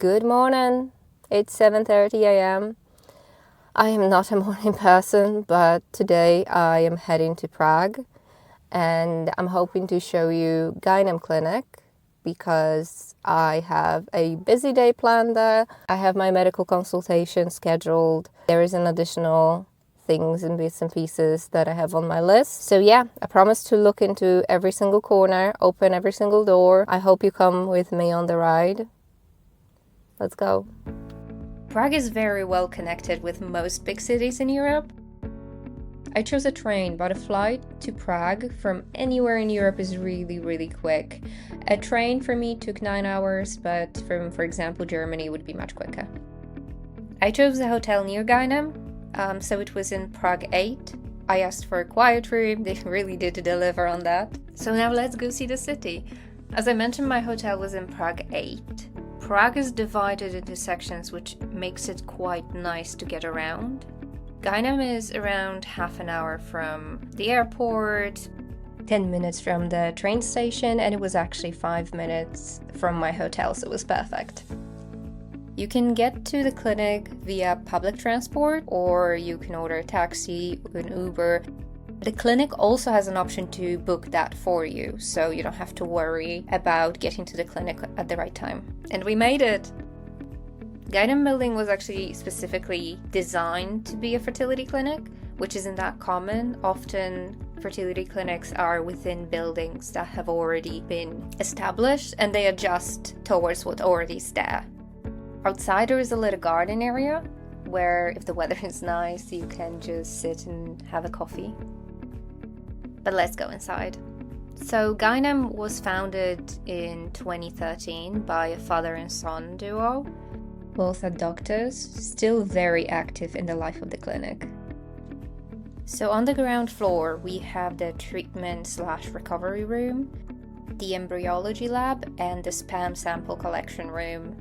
Good morning. It's 7:30 a.m. I am not a morning person, but today I am heading to Prague and I'm hoping to show you Gynem Clinic because I have a busy day planned there. I have my medical consultation scheduled. There is an additional things and bits and pieces that I have on my list. So yeah, I promise to look into every single corner, open every single door. I hope you come with me on the ride. Let's go. Prague is very well connected with most big cities in Europe. I chose a train, but a flight to Prague from anywhere in Europe is really quick. A train for me took 9 hours, but from, for example, Germany would be much quicker. I chose a hotel near Gynem, so it was in Prague 8. I asked for a quiet room, they really did deliver on that. So now let's go see the city. As I mentioned, my hotel was in Prague 8. Prague is divided into sections, which makes it quite nice to get around. Gynem is around half an hour from the airport, 10 minutes from the train station, and it was actually 5 minutes from my hotel, so it was perfect. You can get to the clinic via public transport, or you can order a taxi, an Uber. The clinic also has an option to book that for you, so you don't have to worry about getting to the clinic at the right time. And we made it! Gynem building was actually specifically designed to be a fertility clinic, which isn't that common. Often fertility clinics are within buildings that have already been established and they adjust towards what already is there. Outside there is a little garden area where if the weather is nice you can just sit and have a coffee. But let's go inside. So Gynem was founded in 2013 by a father and son duo. Both are doctors, still very active in the life of the clinic. So on the ground floor we have the treatment/recovery room, the embryology lab and the sperm sample collection room.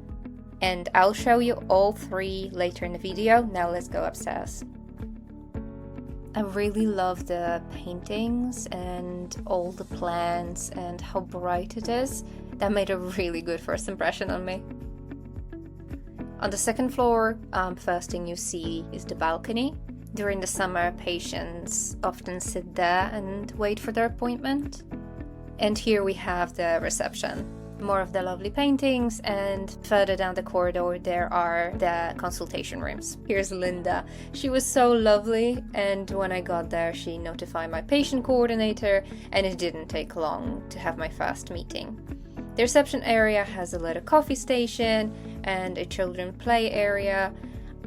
And I'll show you all three later in the video. Now let's go upstairs. I really love the paintings and all the plants and how bright it is. That made a really good first impression on me. On the second floor, first thing you see is the balcony. During the summer, patients often sit there and wait for their appointment. And here we have the reception. More of the lovely paintings, and further down the corridor there are the consultation rooms. Here's Linda. She was so lovely, and when I got there she notified my patient coordinator and it didn't take long to have my first meeting. The reception area has a little coffee station and a children play area.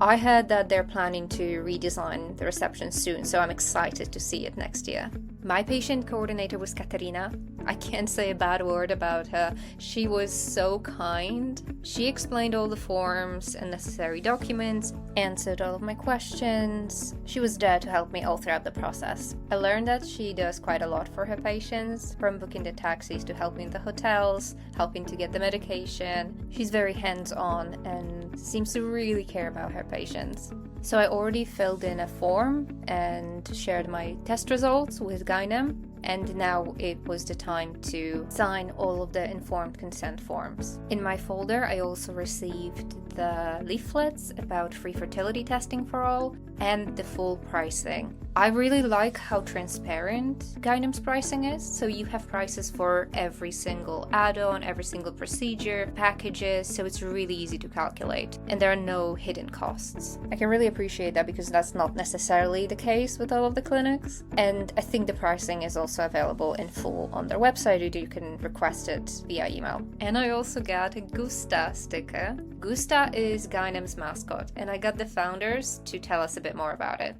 I heard that they're planning to redesign the reception soon, so I'm excited to see it next year. My patient coordinator was Katerina. I can't say a bad word about her. She was so kind. She explained all the forms and necessary documents, answered all of my questions. She was there to help me all throughout the process. I learned that she does quite a lot for her patients, from booking the taxis to helping the hotels, helping to get the medication. She's very hands-on and seems to really care about her patients. So I already filled in a form and shared my test results with Gynem, and now it was the time to sign all of the informed consent forms. In my folder I also received the leaflets about free fertility testing for all and the full pricing. I really like how transparent Gynem's pricing is, so you have prices for every single add-on, every single procedure, packages, so it's really easy to calculate, and there are no hidden costs. I can really appreciate that because that's not necessarily the case with all of the clinics, and I think the pricing is also available in full on their website, you can request it via email. And I also got a Gusta sticker. Gusta is Gynem's mascot, and I got the founders to tell us a bit more about it.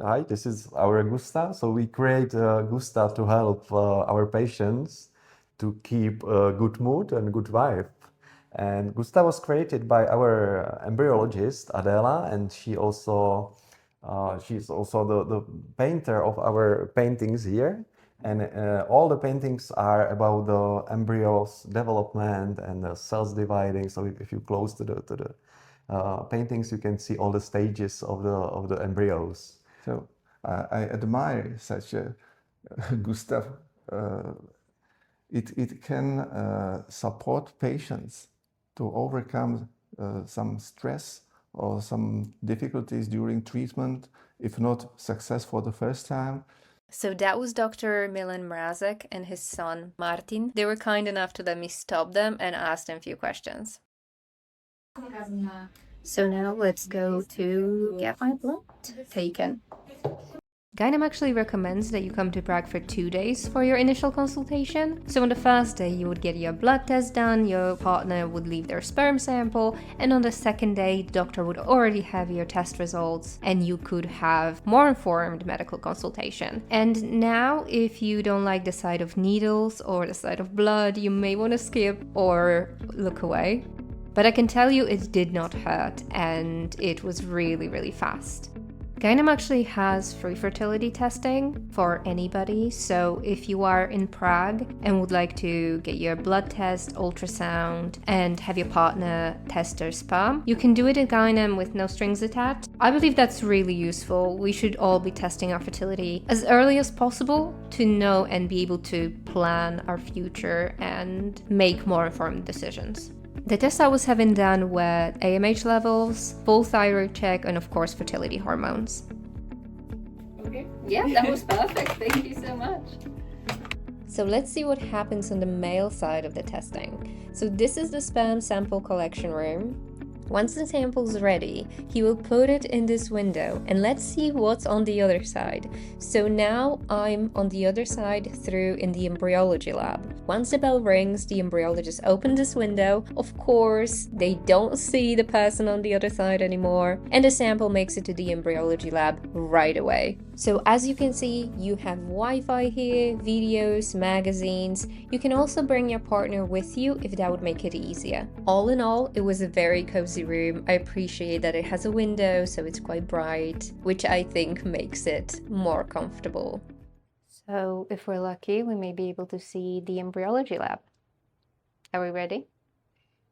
Hi, this is our Gusta. So we create Gusta to help our patients to keep a good mood and good vibe. And Gusta was created by our embryologist Adela, and she's also the painter of our paintings here. And all the paintings are about the embryos development and the cells dividing. So if you close to the paintings, you can see all the stages of the embryos. So I admire such a Gustav. It can support patients to overcome some stress or some difficulties during treatment, if not success for the first time. So that was Dr. Milan Mrazek and his son Martin. They were kind enough to let me stop them and ask them a few questions. So now let's go to get my blood taken. Gynem actually recommends that you come to Prague for 2 days for your initial consultation. So on the first day you would get your blood test done, your partner would leave their sperm sample, and on the second day the doctor would already have your test results and you could have more informed medical consultation. And now if you don't like the sight of needles or the sight of blood, you may want to skip or look away. But I can tell you it did not hurt and it was really, really fast. Gynem actually has free fertility testing for anybody, so if you are in Prague and would like to get your blood test, ultrasound, and have your partner test their sperm, you can do it at Gynem with no strings attached. I believe that's really useful. We should all be testing our fertility as early as possible to know and be able to plan our future and make more informed decisions. The tests I was having done were AMH levels, full thyroid check, and of course fertility hormones. Okay, yeah, that was perfect. Thank you so much. So let's see what happens on the male side of the testing. So this is the sperm sample collection room. Once the sample's ready, he will put it in this window and let's see what's on the other side. So now I'm on the other side through in the embryology lab. Once the bell rings, the embryologist opens this window. Of course, they don't see the person on the other side anymore, and the sample makes it to the embryology lab right away. So as you can see, you have Wi-Fi here, videos, magazines. You can also bring your partner with you if that would make it easier. All in all, it was a very cozy room. I appreciate that it has a window, so it's quite bright, which I think makes it more comfortable. So if we're lucky, we may be able to see the embryology lab. Are we ready?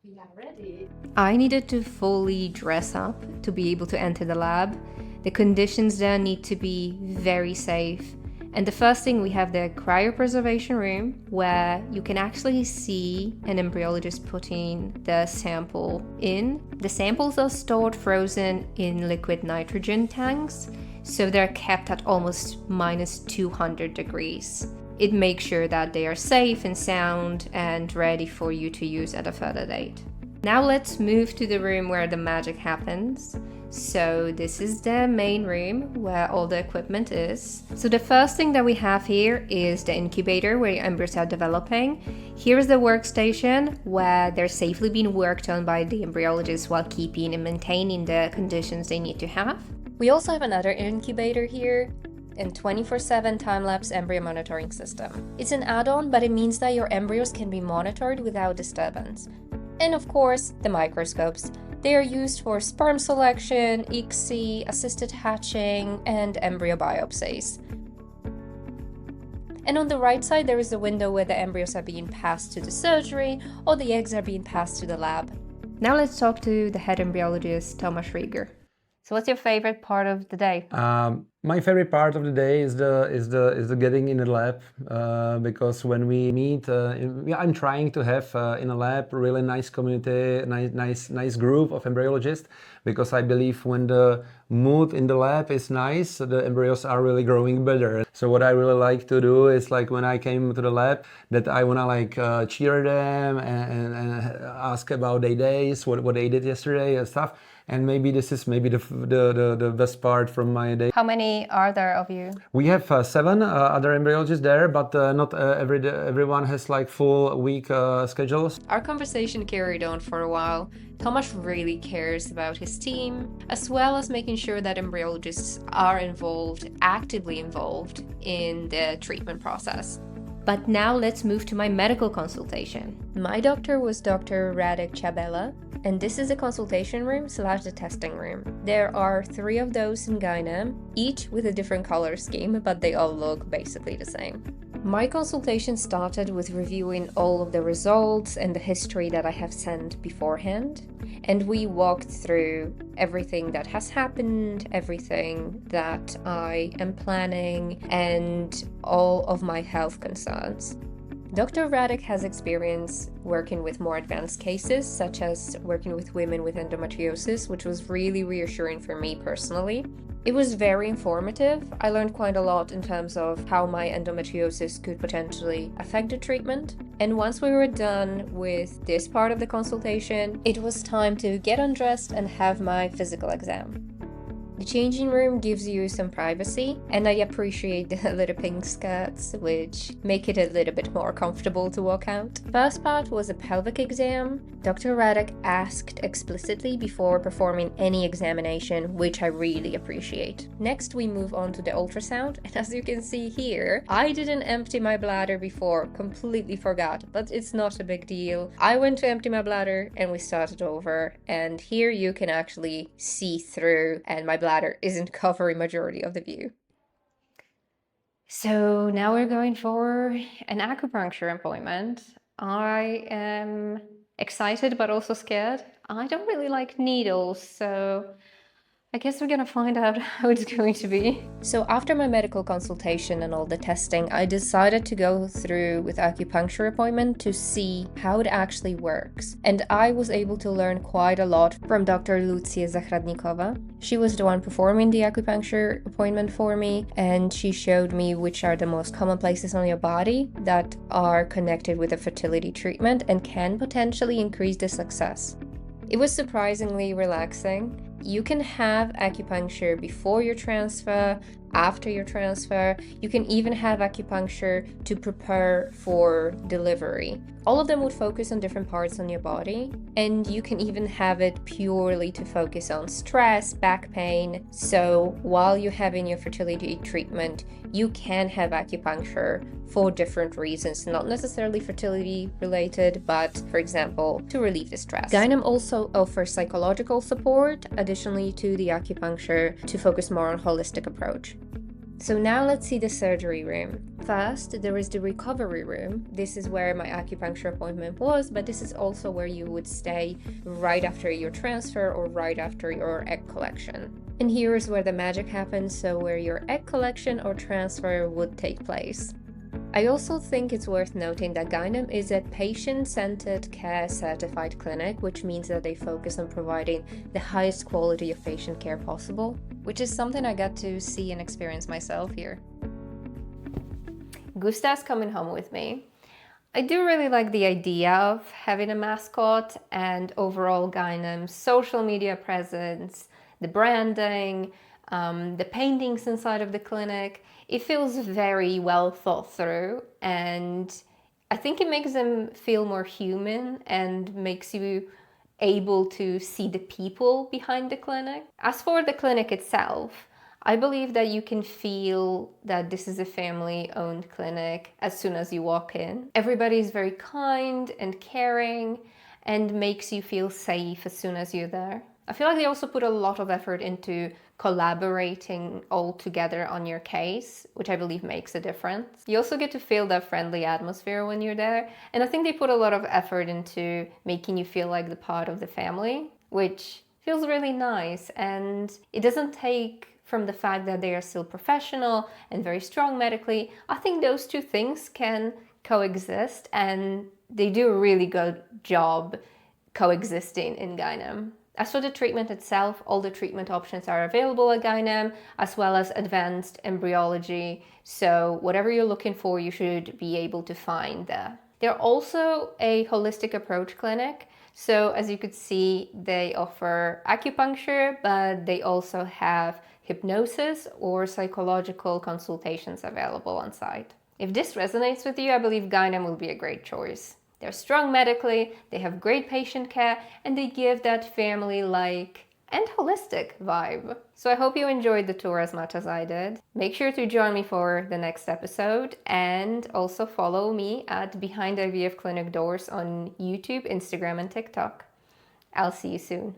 We are ready. I needed to fully dress up to be able to enter the lab. The conditions there need to be very safe. And the first thing, we have the cryopreservation room where you can actually see an embryologist putting the sample in. The samples are stored frozen in liquid nitrogen tanks, so they're kept at almost minus 200 degrees. It makes sure that they are safe and sound and ready for you to use at a further date. Now let's move to the room where the magic happens. So this is the main room where all the equipment is. So the first thing that we have here is the incubator where your embryos are developing. Here is the workstation where they're safely being worked on by the embryologist while keeping and maintaining the conditions they need to have. We also have another incubator here and 24/7 time-lapse embryo monitoring system. It's an add-on, but it means that your embryos can be monitored without disturbance. And of course, the microscopes. They are used for sperm selection, ICSI, assisted hatching, and embryo biopsies. And on the right side, there is a window where the embryos are being passed to the surgery or the eggs are being passed to the lab. Now let's talk to the head embryologist, Tomáš Rieger. So what's your favorite part of the day? My favorite part of the day is the getting in the lab, because when we meet, I'm trying to have in a lab really nice community, nice group of embryologists, because I believe when the mood in the lab is nice, the embryos are really growing better. So what I really like to do is, like, when I came to the lab, that I wanna cheer them and ask about their days, what they did yesterday and stuff. And maybe this is the best part from my day. How many are there of you? We have 7 other embryologists there, but not everyone has full week schedules. Our conversation carried on for a while. Tomáš really cares about his team, as well as making sure that embryologists are actively involved in the treatment process. But now let's move to my medical consultation. My doctor was Dr. Radek Čábela, and this is the consultation room / the testing room. There are 3 of those in Gynem, each with a different color scheme, but they all look basically the same. My consultation started with reviewing all of the results and the history that I have sent beforehand, and we walked through everything that has happened, everything that I am planning, and all of my health concerns. Dr. Radek has experience working with more advanced cases, such as working with women with endometriosis, which was really reassuring for me personally. It was very informative. I learned quite a lot in terms of how my endometriosis could potentially affect the treatment. And once we were done with this part of the consultation, it was time to get undressed and have my physical exam. The changing room gives you some privacy, and I appreciate the little pink skirts, which make it a little bit more comfortable to walk out. First part was a pelvic exam. Dr. Radek asked explicitly before performing any examination, which I really appreciate. Next, we move on to the ultrasound, and as you can see here, I didn't empty my bladder before, completely forgot, but it's not a big deal. I went to empty my bladder, and we started over, and here you can actually see through, and my bladder isn't covering majority of the view. So now we're going for an acupuncture appointment. I am excited but also scared. I don't really like needles, so I guess we're gonna find out how it's going to be. So after my medical consultation and all the testing, I decided to go through with acupuncture appointment to see how it actually works. And I was able to learn quite a lot from Dr. Lucia Zahradnikova. She was the one performing the acupuncture appointment for me, and she showed me which are the most common places on your body that are connected with a fertility treatment and can potentially increase the success. It was surprisingly relaxing. You can have acupuncture before your transfer, after your transfer. You can even have acupuncture to prepare for delivery. All of them would focus on different parts on your body, and you can even have it purely to focus on stress, back pain. So while you're having your fertility treatment, you can have acupuncture for different reasons, not necessarily fertility related, but for example, to relieve the stress. Gynem also offers psychological support additionally to the acupuncture to focus more on holistic approach. So now let's see the surgery room. First, there is the recovery room. This is where my acupuncture appointment was, but this is also where you would stay right after your transfer or right after your egg collection. And here is where the magic happens, so where your egg collection or transfer would take place. I also think it's worth noting that Gynem is a patient-centered care certified clinic, which means that they focus on providing the highest quality of patient care possible, which is something I got to see and experience myself here. Gusta's coming home with me. I do really like the idea of having a mascot and overall Gynem's social media presence, the branding, the paintings inside of the clinic. It feels very well thought through, and I think it makes them feel more human and makes you able to see the people behind the clinic. As for the clinic itself, I believe that you can feel that this is a family-owned clinic as soon as you walk in. Everybody is very kind and caring and makes you feel safe as soon as you're there. I feel like they also put a lot of effort into collaborating all together on your case, which I believe makes a difference. You also get to feel that friendly atmosphere when you're there, and I think they put a lot of effort into making you feel like the part of the family, which feels really nice, and it doesn't take from the fact that they are still professional and very strong medically. I think those two things can coexist, and they do a really good job coexisting in Gynem. As for the treatment itself, all the treatment options are available at Gynem, as well as advanced embryology. So whatever you're looking for, you should be able to find there. They're also a holistic approach clinic. So as you could see, they offer acupuncture, but they also have hypnosis or psychological consultations available on site. If this resonates with you, I believe Gynem will be a great choice. They're strong medically, they have great patient care, and they give that family-like and holistic vibe. So I hope you enjoyed the tour as much as I did. Make sure to join me for the next episode, and also follow me at Behind IVF Clinic Doors on YouTube, Instagram, and TikTok. I'll see you soon.